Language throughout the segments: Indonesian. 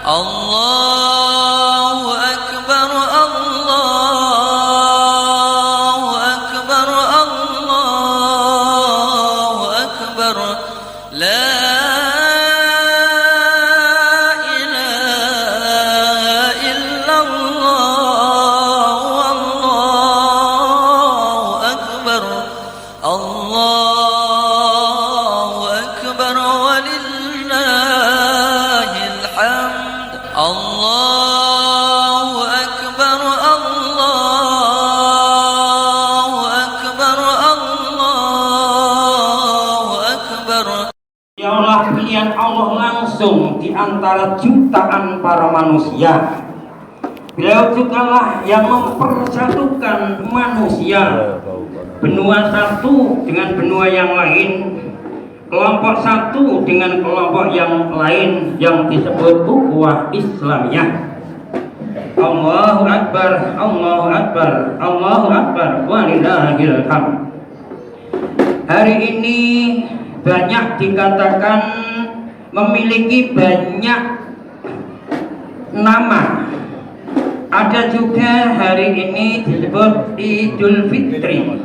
Allahu Akbar, Allahu Akbar, Allahu Akbar. La ilaha illallah, Allahu Akbar, Allahu Akbar, walillahil hamd. Allahu Akbar, Allahu Akbar, Allahu Akbar. Dialah pilihan Allah langsung di antara jutaan para manusia. Beliau jugalah yang mempersatukan manusia, benua satu dengan benua yang lain, kelompok satu dengan kelompok yang lain yang disebut ukhuwah Islamiyah. Allahu Akbar, Allahu Akbar, Allahu Akbar, walillahil hamd. Hari ini banyak dikatakan memiliki banyak nama. Ada juga hari ini disebut Idul Fitri.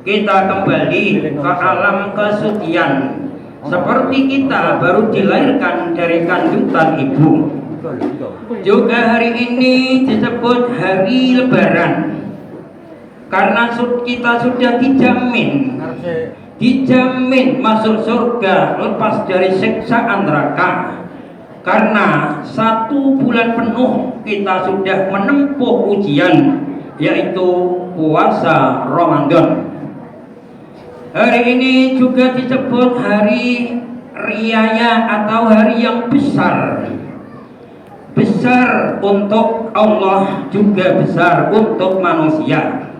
Kita kembali ke alam kesucian seperti kita baru dilahirkan dari kandungan ibu. Juga hari ini disebut hari Lebaran karena kita sudah dijamin masuk surga lepas dari siksaan neraka. Karena 1 bulan penuh kita sudah menempuh ujian, yaitu puasa Ramadan. Hari ini juga disebut hari Riyaya atau hari yang besar. Besar untuk Allah, juga besar untuk manusia.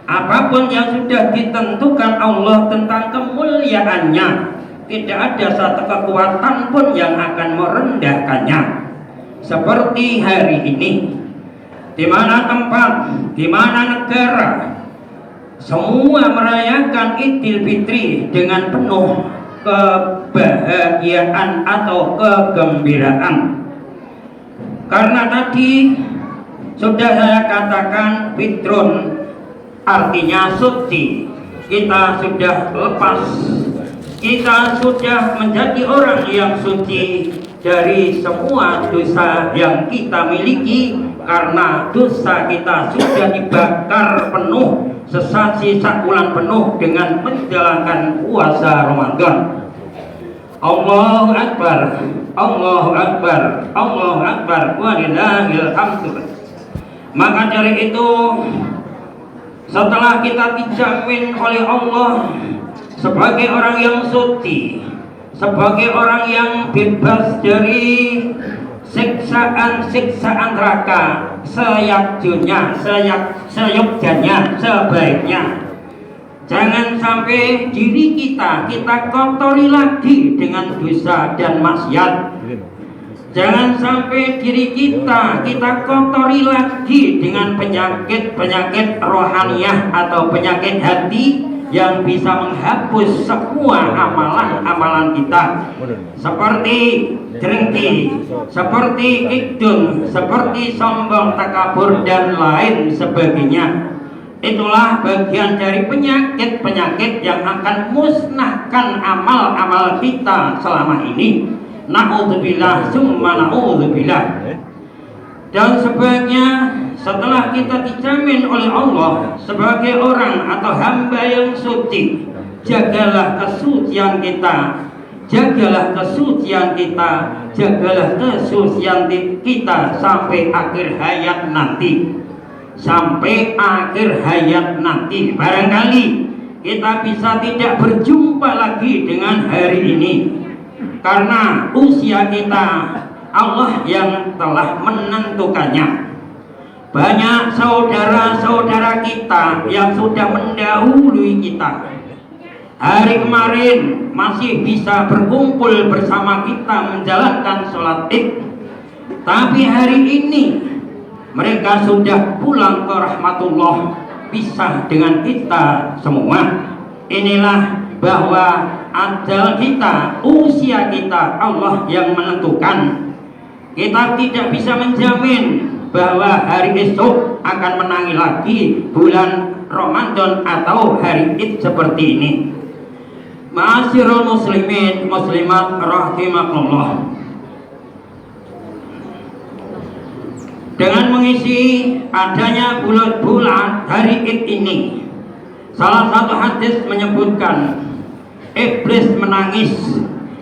Apapun yang sudah ditentukan Allah tentang kemuliaannya, tidak ada satu kekuatan pun yang akan merendahkannya. Seperti hari ini, di mana tempat, di mana negara, semua merayakan Idul Fitri dengan penuh kebahagiaan atau kegembiraan. Karena tadi sudah saya katakan fitrun artinya suci. Kita sudah lepas, kita sudah menjadi orang yang suci dari semua dosa yang kita miliki, karena dosa kita sudah dibakar penuh sesasi sakulan penuh dengan menjalankan puasa Ramadan. Allahu Akbar, Allahu Akbar, Allahu Akbar, walillahil hamd. Maka dari itu, setelah kita dijamin oleh Allah sebagai orang yang suci, sebagai orang yang bebas dari siksaan neraka, seyogyanya, sebaiknya, jangan sampai diri kita kotori lagi dengan dosa dan maksiat. Jangan sampai diri kita kotori lagi dengan penyakit rohaniyah atau penyakit hati yang bisa menghapus semua amalan kita, seperti dengki, seperti kidung, seperti sombong, takabur, dan lain sebagainya. Itulah bagian dari penyakit yang akan musnahkan amal-amal kita selama ini. Na'udzubillah, summa na'udzubillah. Dan sebaiknya setelah kita dijamin oleh Allah sebagai orang atau hamba yang suci, jagalah kesucian kita, jagalah kesucian kita, jagalah kesucian kita sampai akhir hayat nanti. Sampai akhir hayat nanti, barangkali kita bisa tidak berjumpa lagi dengan hari ini, karena usia kita Allah yang telah menentukannya. Banyak saudara-saudara kita yang sudah mendahului kita, hari kemarin masih bisa berkumpul bersama kita menjalankan sholat Id, tapi hari ini mereka sudah pulang ke rahmatullah, pisah dengan kita semua. Inilah bahwa ajal kita, usia kita Allah yang menentukan. Kita tidak bisa menjamin bahwa hari esok akan menangi lagi bulan Ramadan atau hari Id seperti ini. Ma'asyiral muslimin muslimat rahimakumullah. Dengan mengisi adanya bulan hari Id ini, salah satu hadis menyebutkan iblis menangis,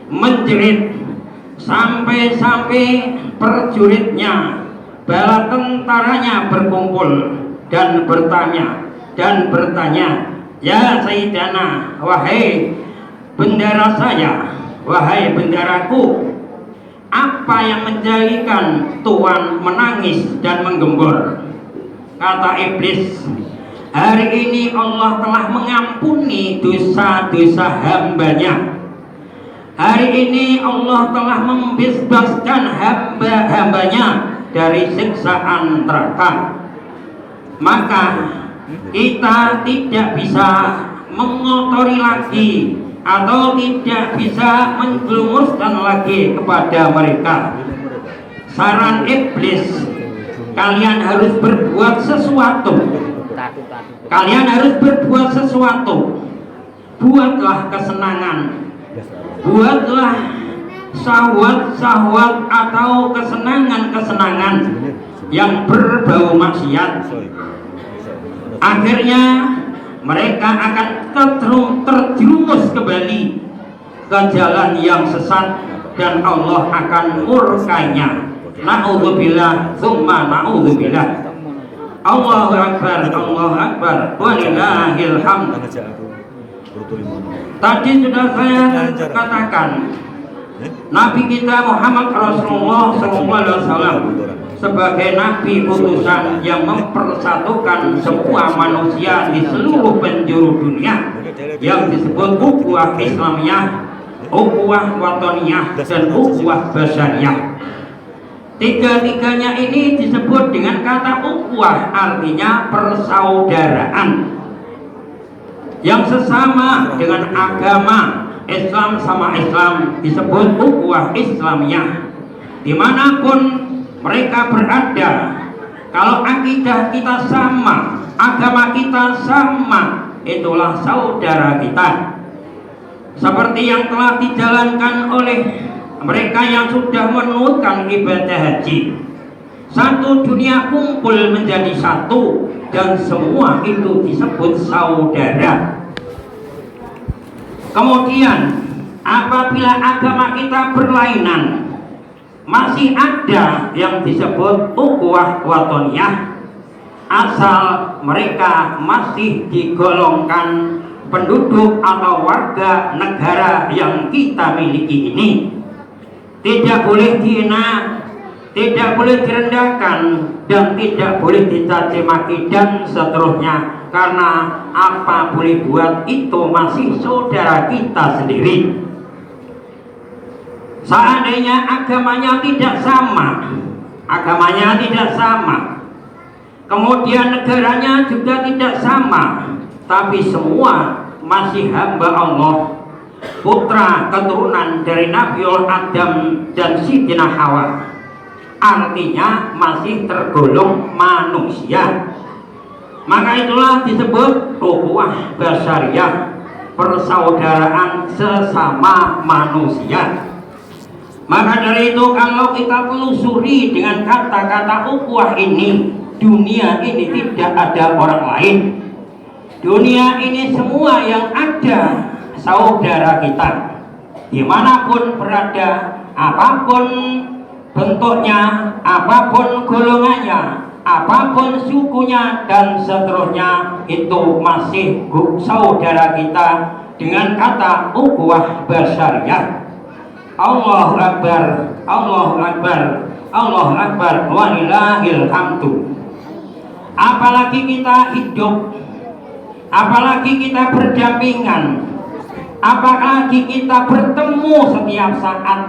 menjerit sampai prajuritnya, bala tentaranya berkumpul dan bertanya, ya Sayyidana, wahai bendara saya, wahai bendaraku, apa yang menjadikan Tuhan menangis dan menggembor? Kata iblis, hari ini Allah telah mengampuni dosa-dosa hambanya. Hari ini Allah telah membebaskan hambanya dari siksaan neraka. Maka kita tidak bisa mengotori lagi atau tidak bisa menjerumuskan lagi kepada mereka. Saran iblis, kalian harus berbuat sesuatu. Kalian harus berbuat sesuatu. Buatlah kesenangan, buatlah syahwat-syahwat atau kesenangan-kesenangan yang berbau maksiat. Akhirnya mereka akan terjerumus kembali ke jalan yang sesat dan Allah akan murkanya. Na'udzubillah tsumma na'udzubillah. Allahu akbar, Allahu akbar, walillahil hamd. Tadi sudah saya katakan, Nabi kita Muhammad Rasulullah SAW sebagai Nabi utusan yang mempersatukan semua manusia di seluruh penjuru dunia, yang disebut ukhuwah Islamiyah, ukhuwah watoniyah, dan ukhuwah basyariyah. Tiga-tiganya ini disebut dengan kata ukhuwah, artinya persaudaraan yang sesama dengan agama. Islam sama Islam disebut ukhuwah Islamiyah. Dimanapun mereka berada, kalau akidah kita sama, agama kita sama, itulah saudara kita. Seperti yang telah dijalankan oleh mereka yang sudah menunaikan ibadah haji. Satu dunia kumpul menjadi satu, dan semua itu disebut saudara. Kemudian apabila agama kita berlainan, masih ada yang disebut ukhuwah watoniyah, asal mereka masih digolongkan penduduk atau warga negara yang kita miliki ini. Tidak boleh dihina, tidak boleh direndahkan, dan tidak boleh dicaci maki dan seterusnya. Karena apa boleh buat, itu masih saudara kita sendiri. Seandainya agamanya tidak sama, kemudian negaranya juga tidak sama, tapi semua masih hamba Allah, putra keturunan dari Nabi Adam dan Sidina Hawa, artinya masih tergolong manusia. Maka itulah disebut ukhuwah basyariyah, persaudaraan sesama manusia. Maka dari itu, kalau kita telusuri dengan kata-kata ukhuwah ini, dunia ini tidak ada orang lain. Dunia ini semua yang ada saudara kita, dimanapun berada, apapun bentuknya, apapun golongannya, apapun sukunya dan seterusnya, itu masih saudara kita dengan kata ukhuwah basyariyah. Allahu akbar, Allahu akbar, Allahu akbar, walillahil hamdu. Apalagi kita hidup, apalagi kita berdampingan, apalagi kita bertemu setiap saat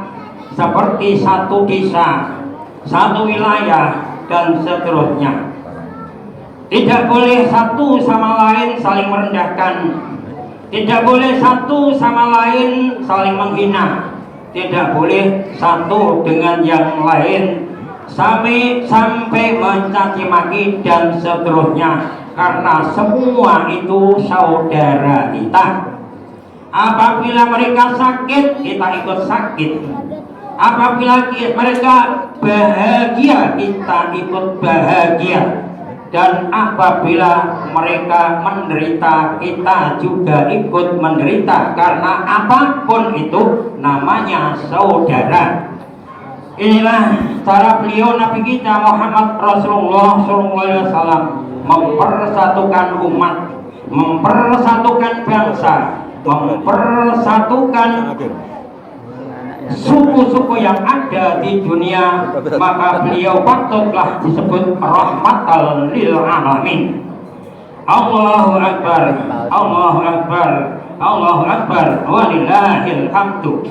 seperti satu desa, satu wilayah, dan seterusnya. Tidak boleh satu sama lain saling merendahkan, tidak boleh satu sama lain saling menghina, tidak boleh satu dengan yang lain sampai mencaci maki dan seterusnya, karena semua itu saudara kita. Apabila mereka sakit, kita ikut sakit. Apabila mereka bahagia, kita ikut bahagia. Dan apabila mereka menderita, kita juga ikut menderita, karena apapun itu namanya saudara. Inilah cara beliau Nabi kita Muhammad Rasulullah SAW mempersatukan umat, mempersatukan bangsa, mempersatukan suku-suku yang ada di dunia. Maka beliau patutlah disebut rahmatan lil alamin. Allahu akbar, Allahu akbar, Allahu akbar, walillahil hamdu.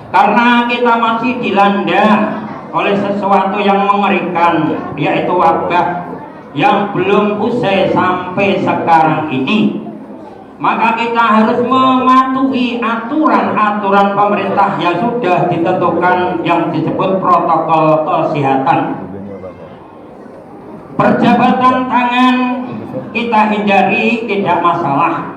Karena kita masih dilanda oleh sesuatu yang mengerikan, yaitu wabah yang belum usai sampai sekarang ini, maka kita harus mematuhi aturan-aturan pemerintah yang sudah ditentukan, yang disebut protokol kesehatan. Perjabatan tangan kita hindari, tidak masalah,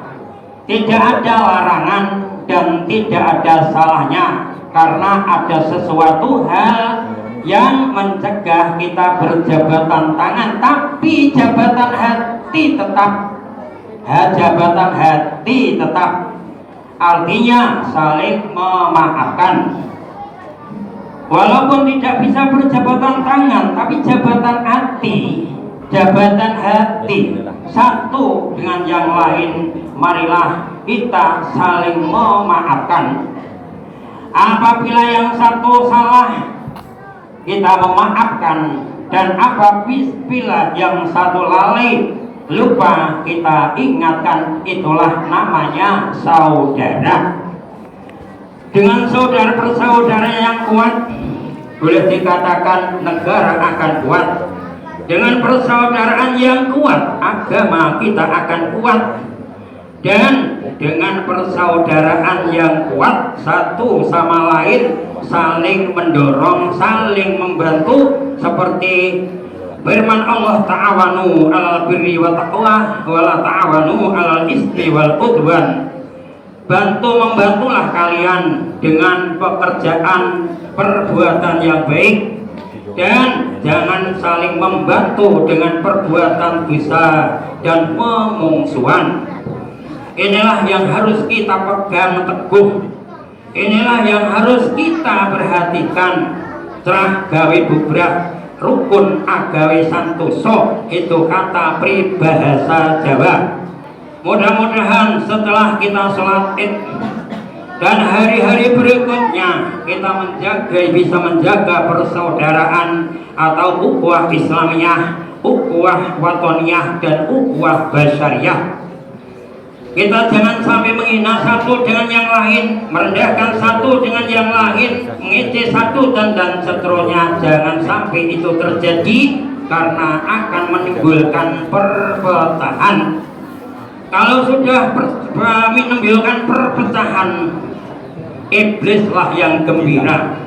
tidak ada larangan dan tidak ada salahnya, karena ada sesuatu hal yang mencegah kita berjabatan tangan, tapi jabatan hati tetap. Jabatan hati tetap, artinya saling memaafkan. Walaupun tidak bisa berjabatan tangan, tapi jabatan hati, jabatan hati satu dengan yang lain, marilah kita saling memaafkan. Apabila yang satu salah, kita memaafkan, dan apabila yang satu lalai, lupa, kita ingatkan. Itulah namanya saudara. Dengan saudara persaudara yang kuat, boleh dikatakan negara akan kuat. Dengan persaudaraan yang kuat, agama kita akan kuat. Dan dengan persaudaraan yang kuat, satu sama lain saling mendorong, saling membantu, seperti firman Allah, ta'awanu 'alal birri wa taqwa wa la ta'awanu 'alal ismi wal udwan. Bantu-membantulah kalian dengan pekerjaan perbuatan yang baik, dan jangan saling membantu dengan perbuatan dosa dan memungsuhan. Inilah yang harus kita pegang teguh. Inilah yang harus kita perhatikan. Cerah gawe bubrah, rukun agawe santoso, itu kata pribahasa Jawa. Mudah-mudahan setelah kita sholat Id dan hari-hari berikutnya, kita bisa menjaga persaudaraan atau ukhuwah Islamiyah, ukhuwah watoniyah, dan ukhuwah basyariyah. Kita jangan sampai menghina satu dengan yang lain, merendahkan satu dengan yang lain, mengejek satu dan seterusnya. Jangan sampai itu terjadi, karena akan menimbulkan perpecahan. Kalau sudah menimbulkan perpecahan, iblislah yang gembira,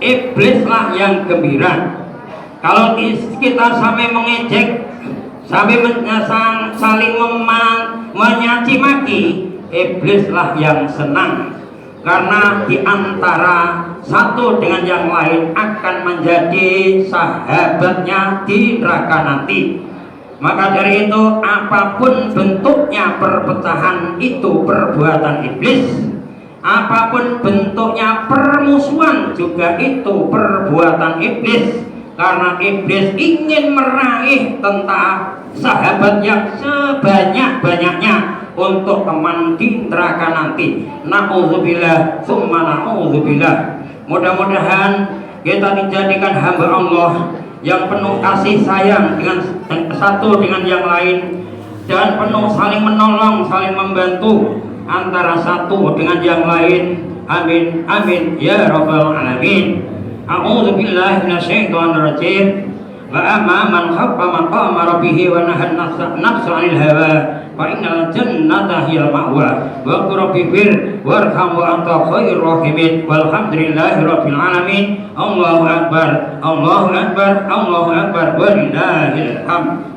iblislah yang gembira. Kalau kita sampai mengejek, sampai saling menyaci maki, iblislah yang senang, karena di antara satu dengan yang lain akan menjadi sahabatnya di neraka nanti. Maka dari itu, apapun bentuknya perpecahan, itu perbuatan iblis. Apapun bentuknya permusuhan, juga itu perbuatan iblis. Karena iblis ingin meraih tentang sahabat yang sebanyak-banyaknya untuk teman di neraka nanti. Na'udzubillah, summa na'udzubillah. Mudah-mudahan kita dijadikan hamba Allah yang penuh kasih sayang dengan satu dengan yang lain, dan penuh saling menolong, saling membantu antara satu dengan yang lain. Amin, amin ya rabbal alamin. A'udzu billahi minasyaitonir rajim. wa amma man khaffa maqama rabbih wa nahan nafsa 'anil hawa fa innal jannata hiyal ma'wa wa rabbi fir warham wa anta khairur rahimin walhamdulillahi rabbil alamin. Allahu akbar Allahu akbar Allahu akbar walillahil hamd.